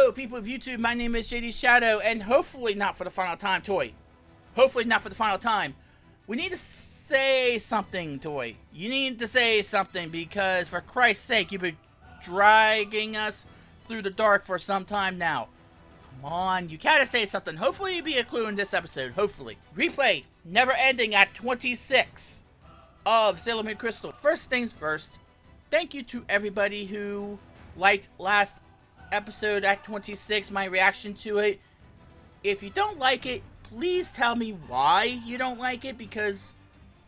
Hello, people of YouTube. My name is JD Shadow, and hopefully not for the final time, Toei. Hopefully not for the final time. We need to say something, Toei. You need to say something because, for Christ's sake, you've been dragging us through the dark for some time now. Come on, you gotta say something. Hopefully you'll be a clue in this episode. Hopefully. Replay, never ending at 26 of Sailor Moon Crystal. First things first, thank you to everybody who liked last episode at 26, my reaction to it. If you don't like it, please tell me why you don't like it, because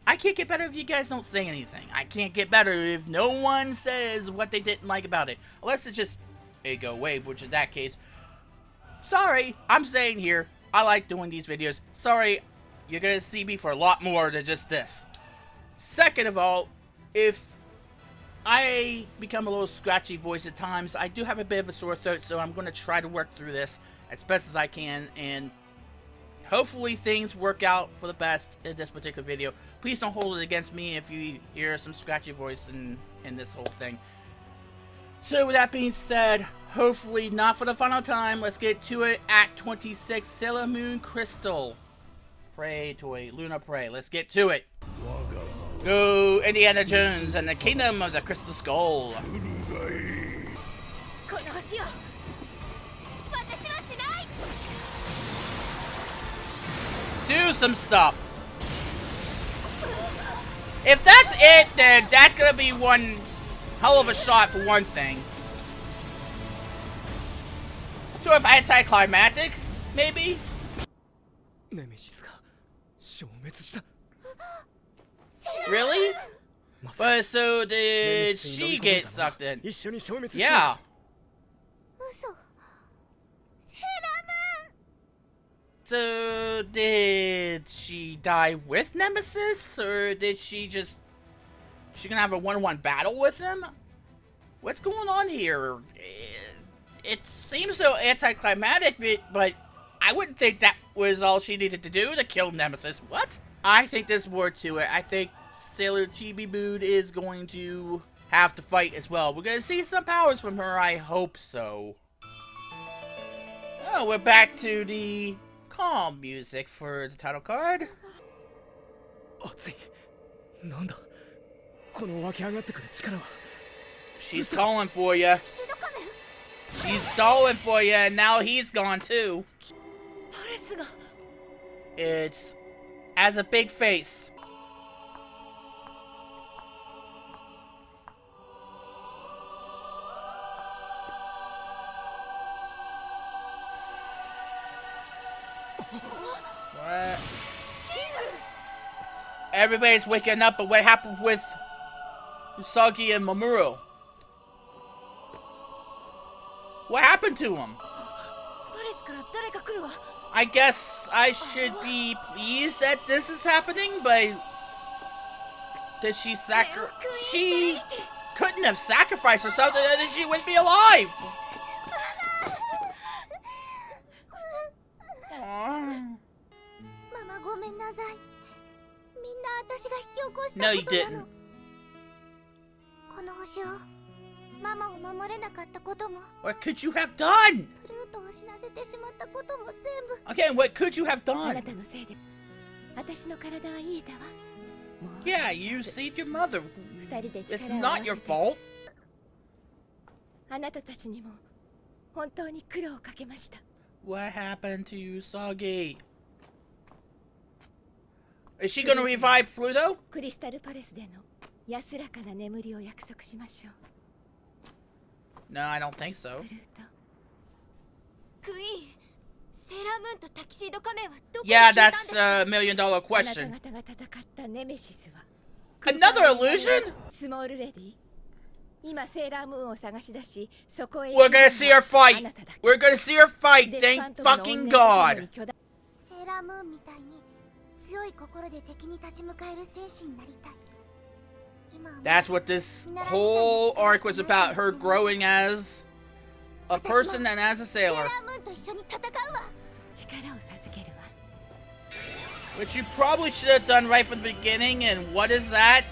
I can't get better if you guys don't say anything. I can't get better if no one says what they didn't like about it. Unless it's just, hey, go away, which in that case, sorry, I'm staying here. I like doing these videos. Sorry, you're gonna see me for a lot more than just this. Second of all, if I become a little scratchy voice at times, I do have a bit of a sore throat, so I'm going to try to work through this as best as I can, and hopefully things work out for the best in this particular video. Please don't hold it against me if you hear some scratchy voice in this whole thing. So with that being said, hopefully not for the final time, let's get to it. Act 26, Sailor Moon Crystal. Pray, Toei, Luna, pray. Let's get to it. Go, Indiana Jones and the Kingdom of the Crystal Skull. Do some stuff. If that's it, then that's gonna be one hell of a shot for one thing. So if anticlimactic, maybe? Really? But so did she get sucked in? Yeah. So did she die with Nemesis, or did she just... She gonna have a one-on-one battle with him? What's going on here? It seems so anticlimactic, but I wouldn't think that was all she needed to do to kill Nemesis. What? I think there's more to it. I think Sailor Chibi Mood is going to have to fight as well. We're going to see some powers from her. I hope so. Oh, we're back to the calm music for the title card. She's calling for you. She's calling for you, and now he's gone too. It's as a big face. What? Everybody's waking up, but what happened with Usagi and Mamoru? What happened to him? I guess I should be pleased that this is happening, but did she She couldn't have sacrificed herself, then she wouldn't be alive. No, you didn't. What could you have done? Again, what could you have done? Yeah, you saved your mother. It's not your fault. What happened to Usagi? Is she gonna revive Pluto? No, I don't think so. Yeah, that's a $1 million question. Another illusion? We're gonna see her fight. We're gonna see her fight. Thank fucking God. That's what this whole arc was about, her growing as a person and as a sailor. Which you probably should have done right from the beginning, and what is that?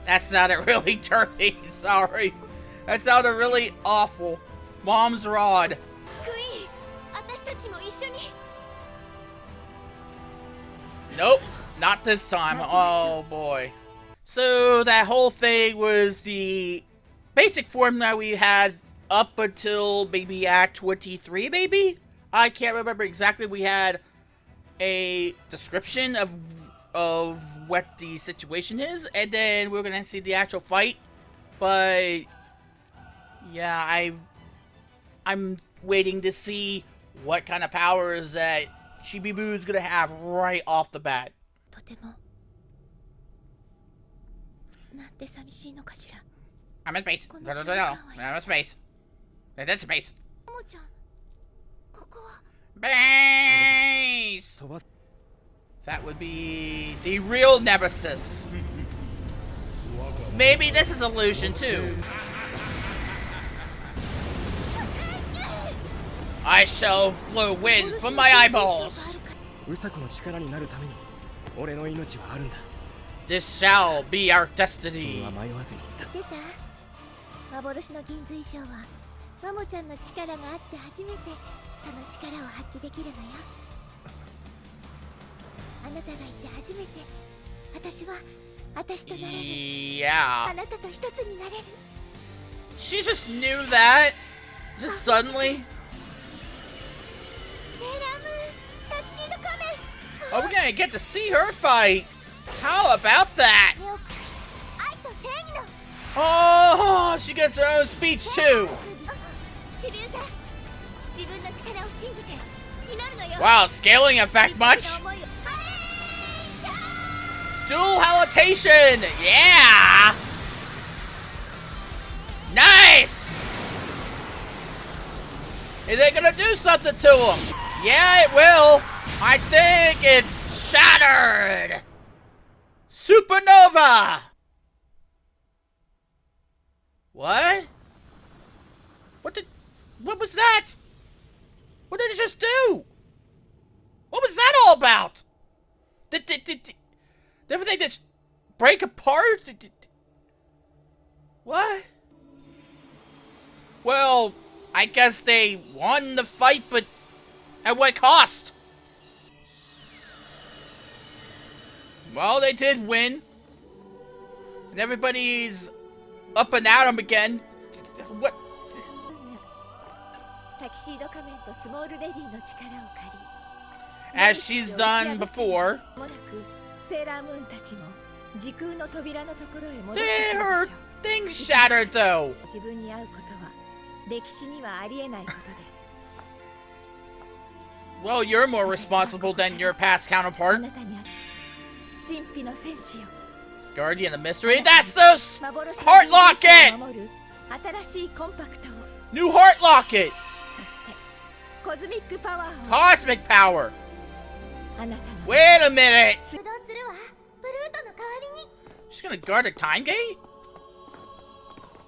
That sounded really dirty, sorry. That sounded really awful. Mom's rod. Nope, not this time. Oh boy. So that whole thing was the basic formula we had up until maybe Act 23, maybe? I can't remember exactly. We had a description of what the situation is, and then we're gonna see the actual fight. But yeah, I'm waiting to see what kind of powers that Chibibu's gonna have right off the bat. I'm in space. No, I'm in space. That's space. Base! That would be the real Nemesis. Maybe this is illusion too. I shall blow wind from my eyeballs. This shall be our destiny. Yeah. She just knew that? Just suddenly? Oh, we're gonna get to see her fight. How about that? Oh, she gets her own speech too. Wow, scaling effect much? Dual halitation! Yeah! Nice! Is it gonna do something to him? Yeah, it will. I think it's shattered. Supernova! What? What was that? What did it just do? What was that all about? Did everything just break apart? What? Well, I guess they won the fight, but at what cost? Well, they did win. And everybody's up and at 'em again. What? As she's done before. Her thing shattered though. Well, you're more responsible than your past counterpart. Guardian of Mystery. That's so heart locket! New heart locket! Cosmic power! Wait a minute! She's gonna guard a time gate?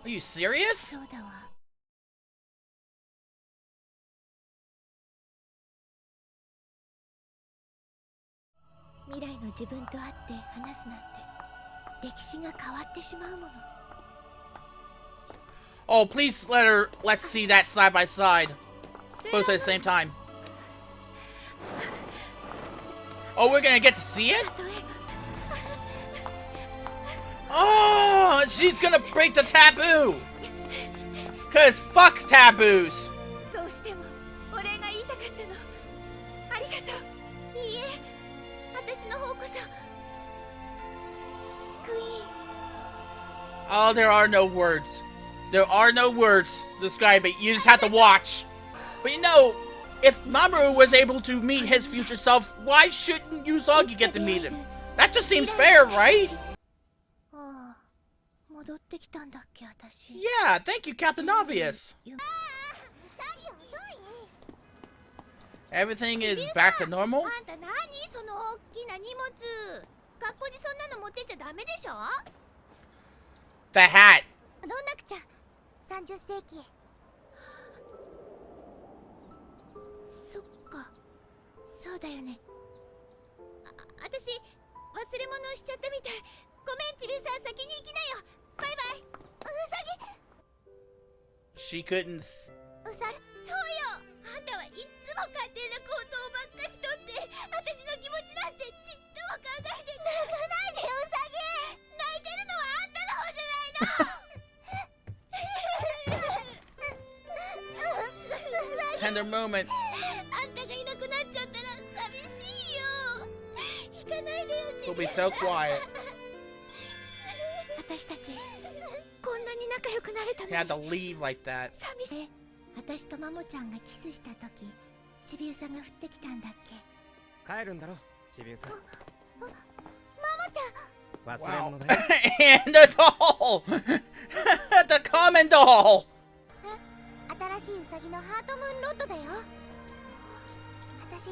Are you serious? Oh, please let's see that side by side. Both at the same time. Oh, we're gonna get to see it? Oh, she's gonna break the taboo! 'Cause fuck taboos! Oh, there are no words. There are no words to describe it. You just have to watch. But you know, if Mamoru was able to meet his future self, why shouldn't Usagi get to meet him? That just seems fair, right? Yeah, thank you, Captain Obvious. Everything is back to normal? The hat. she couldn't. そうよ。あんたはいつも勝手な行動ばっかしとって、私の気持ちなんてちっとも考えて泣かないでよ、ウサギ。泣いてるのはあんたの方じゃないの。Tender moment. あんたがいなくなっちゃったら寂しいよ。行かないでよ、We'll be so quiet. 私たちこんなに仲良くなれたの You had to leave like that. 寂しい。私とマモちゃんがキスした時、ちびうさが降ってきたんだっけ。帰るんだろ、ちびうさ。マモちゃん。忘れ物だよ。And the doll! The common doll! 新しいうさぎのハートムーンロッドだよ。私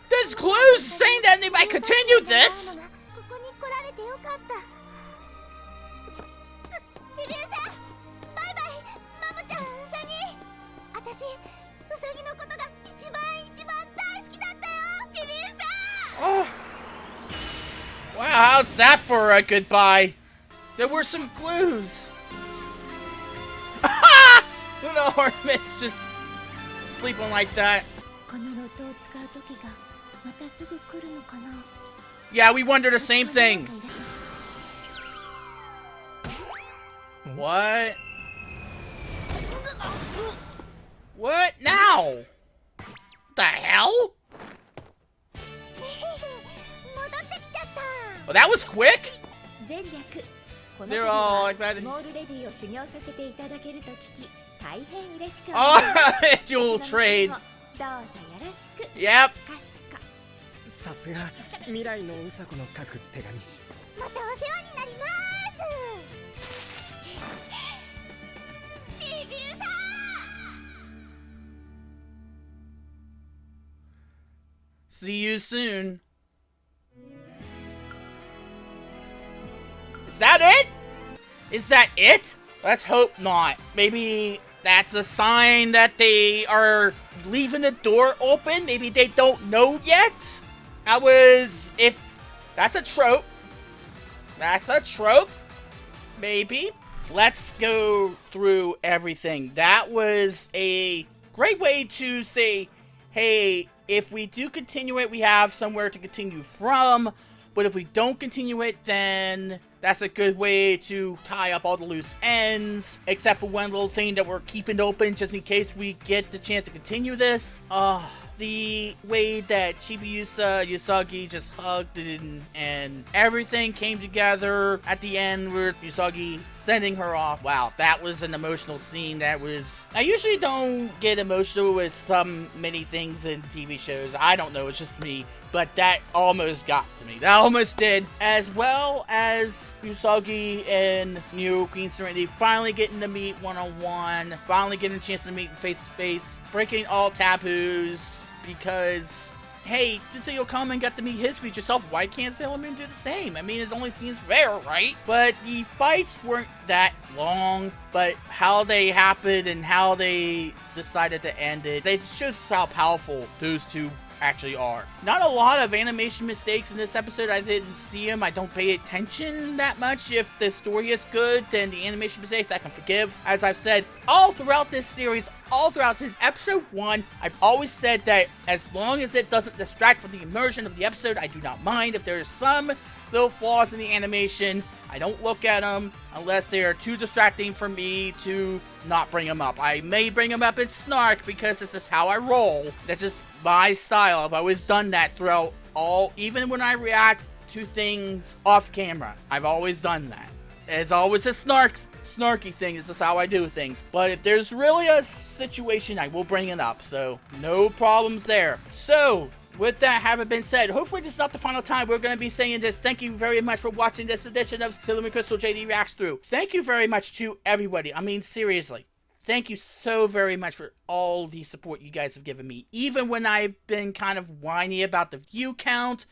There's clues saying that they might continue this! ここに来られてよかった。ちびうさ、バイバイ。マモちゃん、うさぎ。私、うさぎのことが一番大好きだったよ。ちびうさ。Oh. Wow, how's that for a goodbye? There were some clues. Little Artemis just sleeping like that. このロッドを使う時がまたすぐ来るのかな。 Yeah, we wonder the same thing. What? What now? The hell? 戻ってきちゃった。 Oh, that was quick? 前略。この They're 度 all は like that. スモールレディを修行させていただけると聞き、大変嬉しく Oh, 思います。 dual trade. どうぞよろしく。 Yep. かしか。さすが未来のうさこの書く手紙。またお世話になります。ちびうさ。 See you soon. Is that it? Is that it? Let's hope not. Maybe that's a sign that they are leaving the door open. Maybe they don't know yet. If that's a trope. That's a trope. Maybe. Let's go through everything. That was a great way to say, hey, if we do continue it, we have somewhere to continue from. But if we don't continue it, then that's a good way to tie up all the loose ends. Except for one little thing that we're keeping open just in case we get the chance to continue this. The way that Chibiusa Usagi just hugged and everything came together at the end with Usagi sending her off. Wow, that was an emotional scene. I usually don't get emotional with many things in TV shows. I don't know, it's just me. But that almost got to me. That almost did. As well as Usagi and Neo Queen Serenity finally getting to meet one-on-one. Finally getting a chance to meet face-to-face. Breaking all taboos. Because, hey, Tetsuya Kamen got to meet his future self. Why can't Sailor Moon do the same? I mean, it only seems fair, right? But the fights weren't that long. But how they happened and how they decided to end it. It shows how powerful those two actually are. Not a lot of animation mistakes in this episode. I didn't see them. I don't pay attention that much. If the story is good, then the animation mistakes I can forgive. As I've said all throughout this series, since episode 1, I've always said that as long as it doesn't distract from the immersion of the episode, I do not mind. If there's some little flaws in the animation, I don't look at them unless they are too distracting for me to not bring them up. I may bring them up in snark because this is how I roll. That's just my style. I've always done that throughout even when I react to things off camera. I've always done that. It's always a snarky thing. This is how I do things. But if there's really a situation, I will bring it up. So no problems there. So with that having been said, hopefully this is not the final time we're going to be saying this. Thank you very much for watching this edition of Sailor Moon Crystal JD Reacts Through. Thank you very much to everybody. I mean, seriously. Thank you so very much for all the support you guys have given me. Even when I've been kind of whiny about the view count,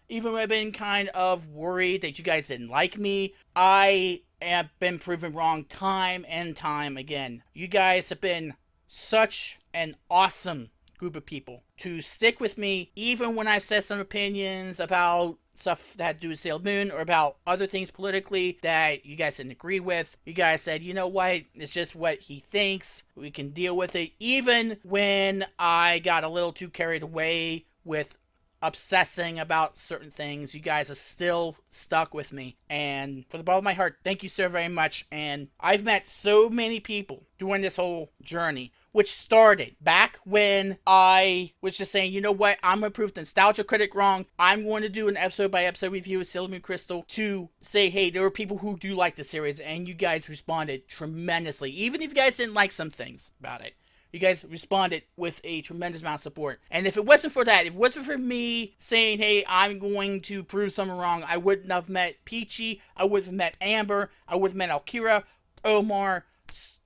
even when I've been kind of worried that you guys didn't like me, I have been proven wrong time and time again. You guys have been such an awesome group of people to stick with me even when I said some opinions about stuff that had to do with Sailor Moon or about other things politically that you guys didn't agree with. You guys said, you know what, it's just what he thinks. We can deal with it. Even when I got a little too carried away with obsessing about certain things, you guys are still stuck with me. And from the bottom of my heart, thank you so very much. And I've met so many people during this whole journey, which started back when I was just saying, you know what, I'm going to prove the nostalgia critic wrong. I'm going to do an episode by episode review of Sailor Moon Crystal to say, hey, there are people who do like the series, and you guys responded tremendously. Even if you guys didn't like some things about it, you guys responded with a tremendous amount of support. And if it wasn't for that, if it wasn't for me saying, hey, I'm going to prove something wrong, I wouldn't have met Peachy, I would have met Amber, I would have met Alkira, Omar,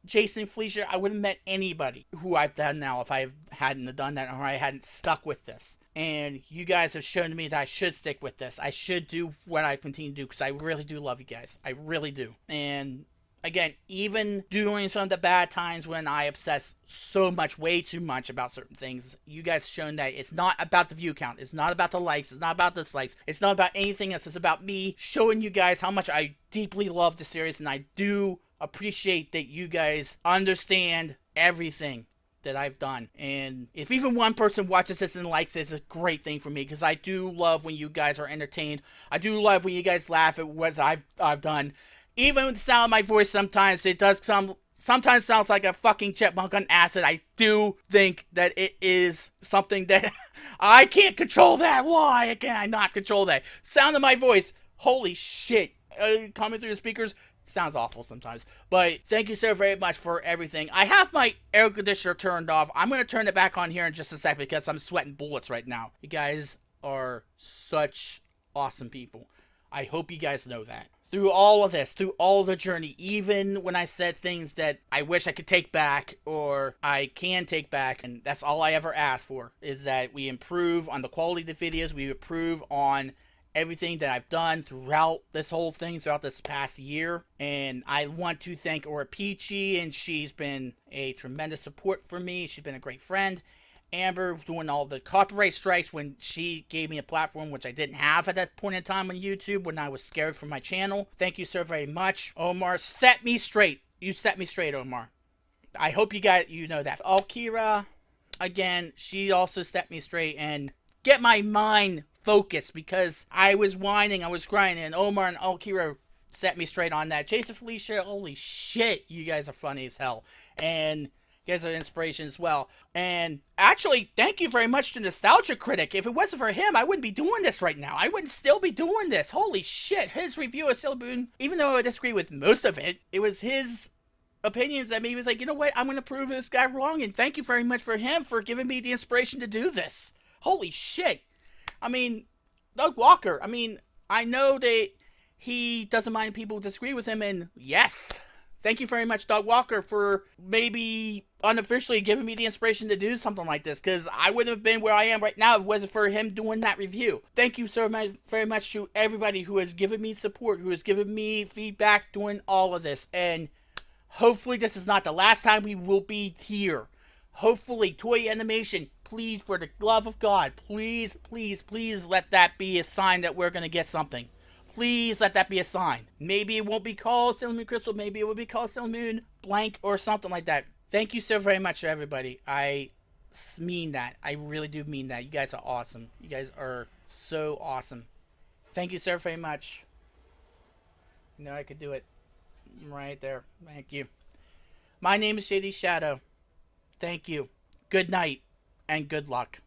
Jason, Felicia. I wouldn't have met anybody who I've done now if I hadn't done that, or I hadn't stuck with this. And you guys have shown me that I should stick with this. I should do what I continue to do, because I really do love you guys. I really do. And again, even during some of the bad times when I obsess so much, way too much about certain things, you guys have shown that it's not about the view count. It's not about the likes. It's not about dislikes. It's not about anything else. It's about me showing you guys how much I deeply love the series, and I do appreciate that you guys understand everything that I've done. And if even one person watches this and likes it, it's a great thing for me, because I do love when you guys are entertained. I do love when you guys laugh at what I've done. Even with the sound of my voice, sometimes it does sometimes sounds like a fucking chipmunk on acid. I do think that it is something that I can't control that. Why can I not control that? Sound of my voice. Holy shit. Coming through the speakers. Sounds awful sometimes. But thank you so very much for everything. I have my air conditioner turned off. I'm going to turn it back on here in just a sec, because I'm sweating bullets right now. You guys are such awesome people. I hope you guys know that. Through all of this, through all the journey, even when I said things that I wish I could take back, or I can take back, and that's all I ever ask for, is that we improve on the quality of the videos, we improve on everything that I've done throughout this whole thing, throughout this past year. And I want to thank Aura Peachy, and she's been a tremendous support for me. She's been a great friend. Amber doing all the copyright strikes when she gave me a platform, which I didn't have at that point in time on YouTube, when I was scared for my channel. Thank you so very much. Omar set me straight. You set me straight, Omar. I hope you know that. Alkira, again, she also set me straight and get my mind focused, because I was whining, I was crying, and Omar and Alkira set me straight on that. Jason, Felicia, holy shit, you guys are funny as hell. And you guys are inspiration as well. And actually, thank you very much to Nostalgia Critic. If it wasn't for him, I wouldn't be doing this right now. I wouldn't still be doing this. Holy shit. His review of Sailor Moon, even though I disagree with most of it, it was his opinions that made me was like, you know what, I'm going to prove this guy wrong. And thank you very much for him for giving me the inspiration to do this. Holy shit. I mean, Doug Walker, I mean, I know that he doesn't mind people disagree with him, and yes, thank you very much, Doug Walker, for maybe unofficially giving me the inspiration to do something like this, because I wouldn't have been where I am right now if it wasn't for him doing that review. Thank you so much, very much to everybody who has given me support, who has given me feedback doing all of this, and hopefully this is not the last time we will be here. Hopefully, Toei Animation, please, for the love of God, please, please, please let that be a sign that we're going to get something. Please let that be a sign. Maybe it won't be called Sailor Moon Crystal, maybe it will be called Sailor Moon Blank or something like that. Thank you so very much, everybody. I mean that. I really do mean that. You guys are awesome. You guys are so awesome. Thank you so very much. You know I could do it right there. Thank you. My name is Shady Shadow. Thank you. Good night and good luck.